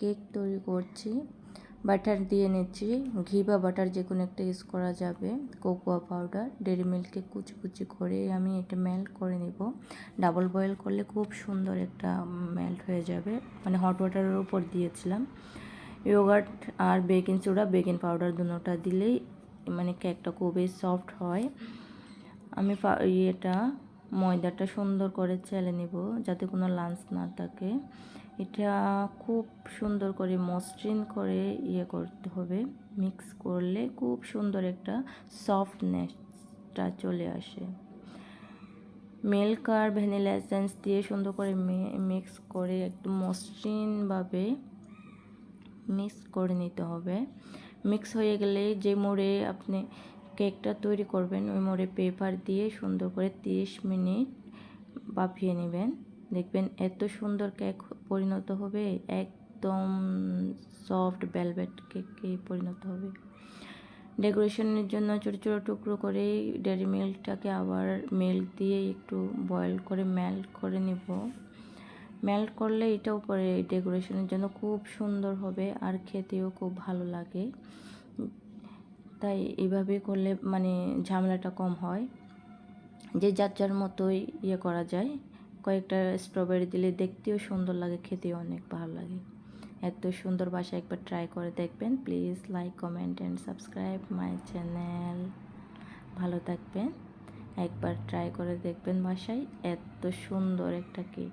Cake তৈরি করছি। Butter দিয়ে নিচ্ছি, ঘি বা বাটার যে কোনো একটা ইউজ করা যাবে। কোকোয়া পাউডার, ডেরি মিল্ককে কুচি কুচি করে আমি এটা মেল্ট করে নিব। ডাবল বয়েল করলে খুব সুন্দর একটা মেল্ট হয়ে যাবে, মানে হট ওয়াটারের উপর দিয়েছিলাম। ইয়োগার্ট আর বেকিং সোডা, বেকিং পাউডার দুটোটা দিলেই মানে কেকটা খুবই সফট হয়। আমি এটা ময়দাটা সুন্দর করে চেলে নিব যাতে কোনো লাম্পস না থাকে। এটা খুব সুন্দর করে মসৃণ করে করতে হবে। মিক্স করলে খুব সুন্দর একটা সফটনেসটা চলে আসে। মিল্ক আর ভ্যানিলা এসেন্স দিয়ে সুন্দর করে মিক্স করে একটু মসৃণভাবে মিক্স করে নিতে হবে। মিক্স হয়ে গেলে যে মোড়ে আপনি কেকটা তৈরি করবেন ওই মোড়ে পেপার দিয়ে সুন্দর করে 30 মিনিট বাফিয়ে নেবেন। দেখবেন এত সুন্দর কেক পরিণত হবে, একদম সফট ভেলভেট কেকে পরিণত হবে। ডেকোরেশনের জন্য ছোটো ছোটো টুকরো করে ডেয়ারি মিল্কটাকে আবার মিল্ক দিয়ে একটু বয়েল করে মেল্ট করে নিব। মেল্ট করলে এটা উপরে ডেকোরেশনের জন্য খুব সুন্দর হবে আর খেতেও খুব ভালো লাগে। তাই এইভাবে করলে মানে ঝামেলাটা কম হয়। যে যার যার মতোই করা যায়। কয়েকটা স্ট্রবেরি দিলে দেখতেও সুন্দর লাগে, খেতেও অনেক ভালো লাগে। এত সুন্দর বাসায় একবার ট্রাই করে দেখবেন। Please like, comment and subscribe my channel. ভালো থাকবেন। একবার ট্রাই করে দেখবেন বাসায়, এত সুন্দর একটা কেক।